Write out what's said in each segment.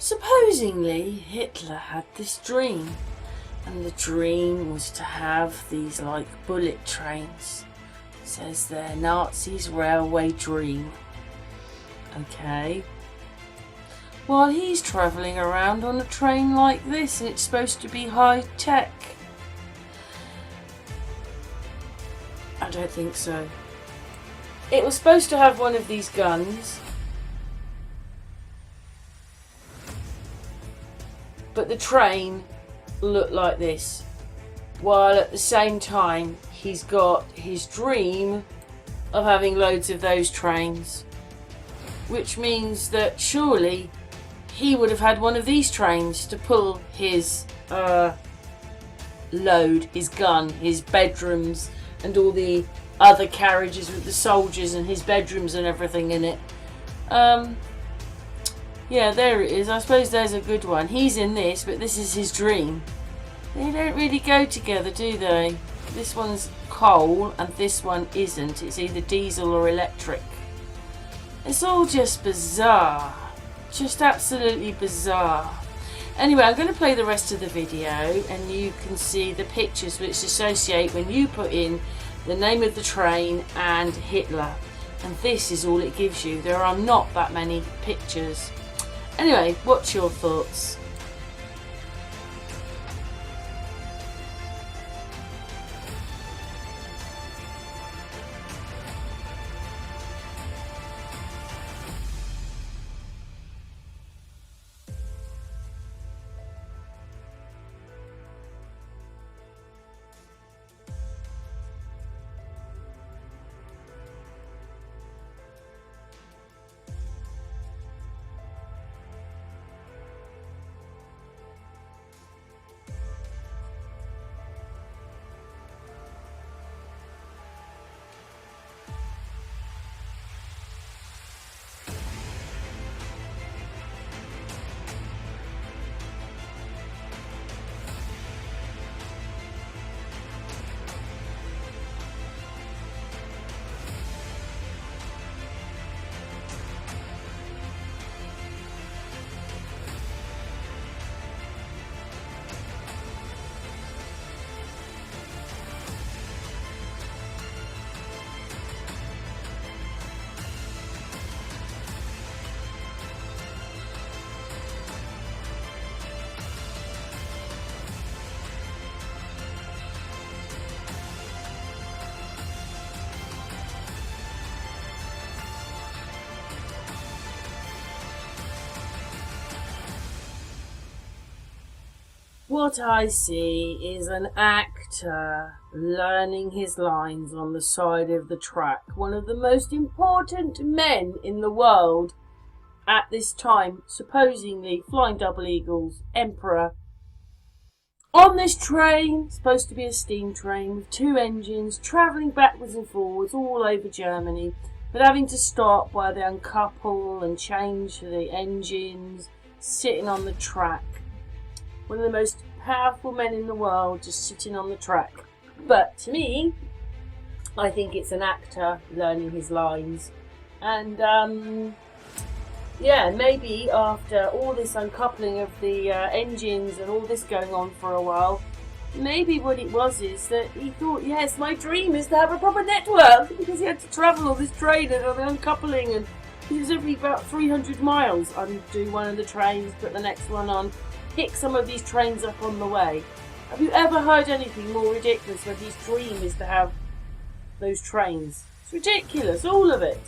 Supposedly, Hitler had this dream, and the dream was to have these like bullet trains. It says there, Nazis' railway dream. Okay. While he's travelling around on a train like this, and it's supposed to be high tech. I don't think so. It was supposed to have one of these guns, but the train looked like this, while at the same time he's got his dream of having loads of those trains, which means that surely he would have had one of these trains to pull his load, his gun, his bedrooms and all the other carriages with the soldiers and his bedrooms and everything in it. Yeah, there it is. I suppose there's a good one. He's in this, but this is his dream. They don't really go together, do they? This one's coal and this one isn't. It's either diesel or electric. It's all just bizarre. Just absolutely bizarre. Anyway, I'm going to play the rest of the video and you can see the pictures which associate when you put in the name of the train and Hitler. And this is all it gives you. There are not that many pictures. Anyway, what's your thoughts? What I see is an actor learning his lines on the side of the track. One of the most important men in the world at this time, supposedly flying double eagles, emperor. On this train, supposed to be a steam train with 2 engines, travelling backwards and forwards all over Germany, but having to stop while they uncouple and change the engines, sitting on the track. One of the most powerful men in the world just sitting on the track. But to me, I think it's an actor learning his lines. And yeah, maybe after all this uncoupling of the engines and all this going on for a while, maybe what it was is that he thought, yes, my dream is to have a proper network, because he had to travel on this train and on the uncoupling, and he was every about 300 miles. Undo one of the trains, put the next one on, pick some of these trains up on the way. Have you ever heard anything more ridiculous when his dream is to have those trains? It's ridiculous, all of it.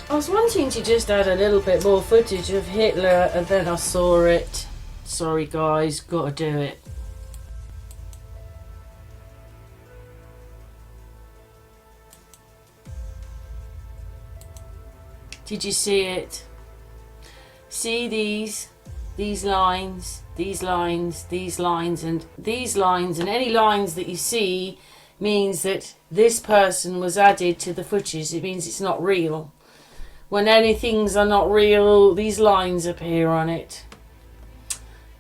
I was wanting to just add a little bit more footage of Hitler and then I saw it. Sorry guys, gotta do it. Did you see it? See these lines, these lines, these lines, and these lines, and any lines that you see means that this person was added to the footage. It means it's not real. When any things are not real, these lines appear on it.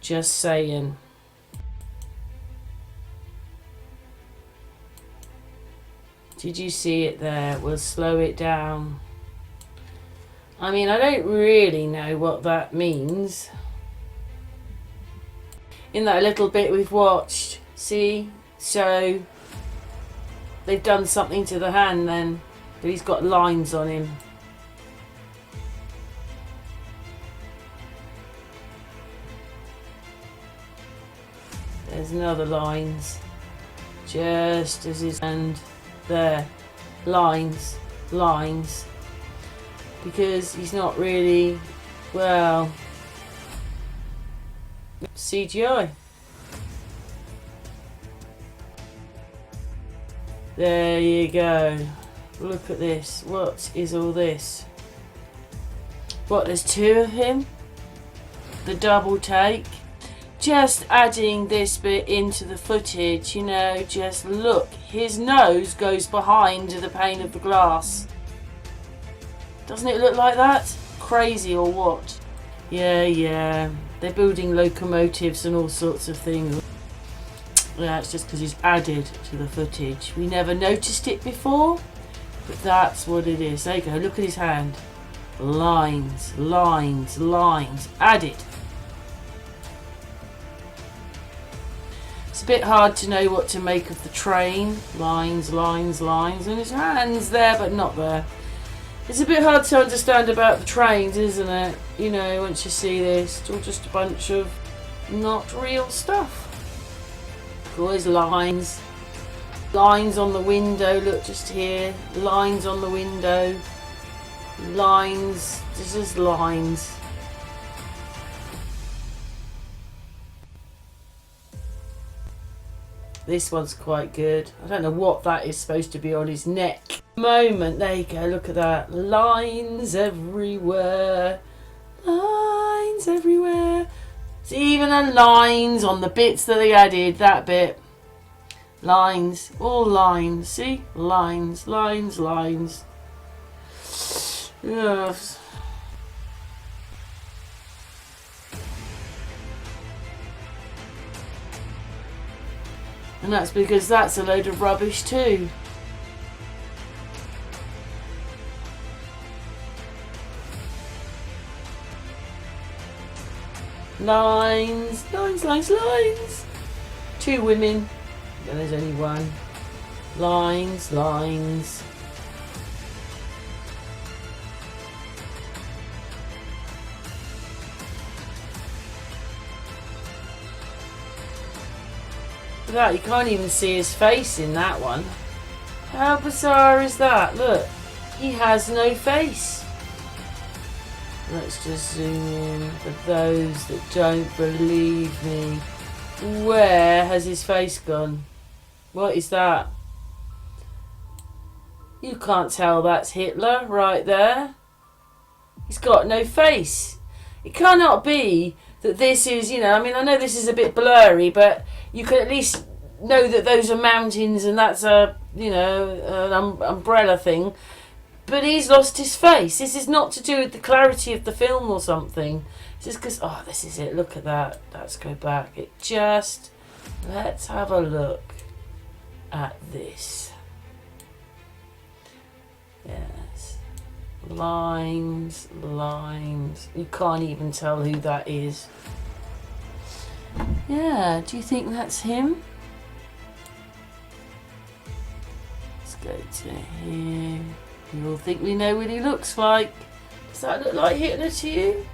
Just saying. Did you see it there? We'll slow it down. I mean, I don't really know what that means. In that little bit we've watched, see? So they've done something to the hand then, but he's got lines on him. There's another lines, just as his hand there. Lines, lines. Because he's not really, well, CGI. There you go. Look at this. What is all this? What, there's two of him? The double take? Just adding this bit into the footage, you know, just look. His nose goes behind the pane of the glass. Doesn't it look like that? Crazy or what? Yeah. They're building locomotives and all sorts of things. Yeah, it's just because he's added to the footage. We never noticed it before, but that's what it is. There you go, look at his hand. Lines, lines, lines. Added. It's a bit hard to know what to make of the train. Lines, lines, lines. And his hand's there, but not there. It's a bit hard to understand about the trains, isn't it? You know, once you see this, it's all just a bunch of not real stuff. Always lines. Lines on the window, look just here. Lines on the window. Lines, this is lines. This one's quite good. I don't know what that is supposed to be on his neck. Moment, there you go, look at that. Lines everywhere. Lines everywhere. See, even the lines on the bits that they added, that bit. Lines, all lines, see? Lines, lines, lines. Yes. And that's because that's a load of rubbish too. Lines, lines, lines, lines. Two women. And there's only one. Lines, lines. That you can't even see his face in that one. How bizarre is that? Look, he has no face. Let's just zoom in for those that don't believe me. Where has his face gone? What is that? You can't tell that's Hitler right there. He's got no face. It cannot be that this is, you know, I mean, I know this is a bit blurry, but you can at least know that those are mountains and that's a, you know, an umbrella thing. But he's lost his face. This is not to do with the clarity of the film or something. It's just because, oh, this is it. Look at that. Let's go back. Let's have a look at this. Yes. Lines, lines. You can't even tell who that is. Yeah, do you think that's him? Let's go to here. You all think we know what he looks like. Does that look like Hitler to you?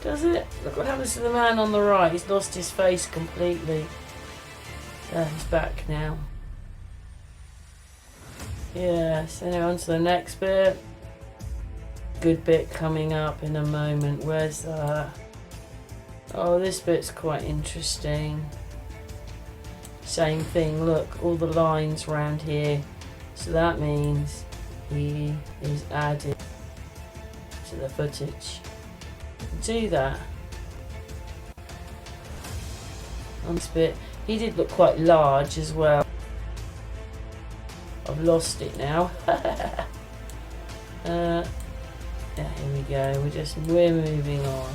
Does it? Look what happens to the man on the right. He's lost his face completely. He's back now. Yeah, so now on to the next bit. Good bit coming up in a moment. Where's that? Oh, this bit's quite interesting. Same thing, look, all the lines around here. So that means he is added to the footage. Do that. On this bit, he did look quite large as well. I've lost it now. Yeah, here we go. We're moving on.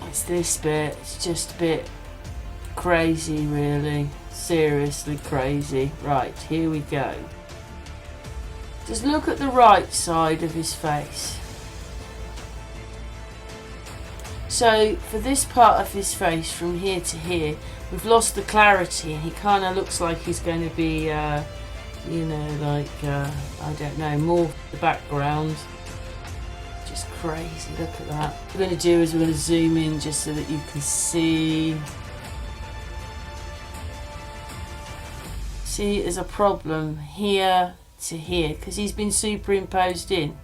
It's this bit. It's just a bit crazy, really. Seriously crazy. Right, here we go. Just look at the right side of his face. So for this part of his face from here to here, we've lost the clarity, and he kind of looks like he's going to be, you know, like, I don't know, more the background. Just crazy, look at that. What we're going to do is we're going to zoom in just so that you can see. See, there's a problem here to here because he's been superimposed in.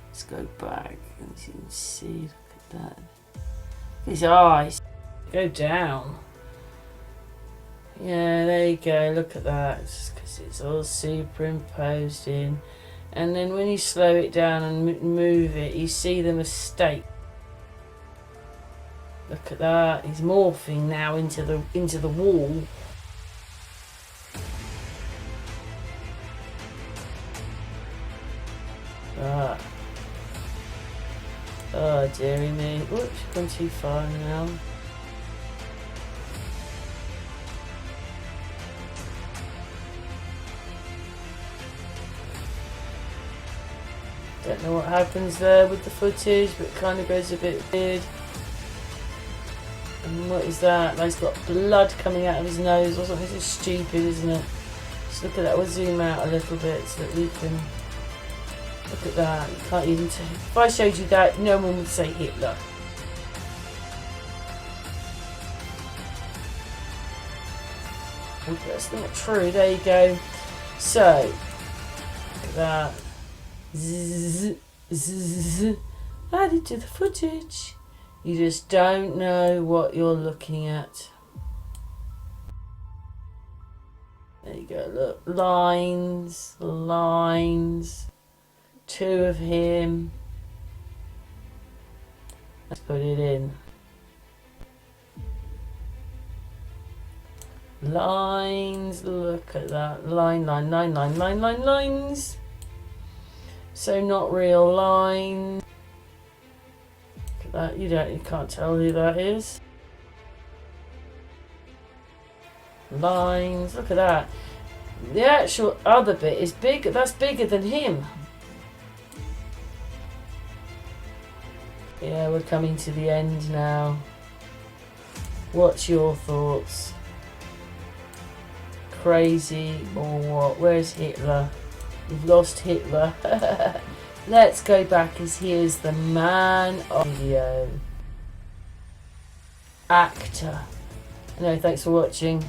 Let's go back and you can see, look at that. His eyes go down. Yeah, there you go, look at that. It's because it's all superimposed in. And then when you slow it down and move it, you see the mistake. Look at that, he's morphing now into the wall. Ah. Oh dearie me. Whoops, gone too far now. Don't know what happens there with the footage, but it kind of goes a bit weird. And what is that? He's got blood coming out of his nose or something. This is stupid, isn't it? Just look at that. We'll zoom out a little bit so that we can look at that. You can't even tell. If I showed you that, no one would say Hitler. Okay, that's not true. There you go. So, look at that. Zzz, zzz, added to the footage. You just don't know what you're looking at. There you go, look, lines, lines, two of him. Let's put it in. Lines, look at that, lines. So not real line. Look at that. You can't tell who that is. Lines. Look at that. The actual other bit is big. That's bigger than him. Yeah, we're coming to the end now. What's your thoughts? Crazy or what? Where's Hitler? We've lost Hitler. Let's go back as he is the man of video. Actor. No, thanks for watching.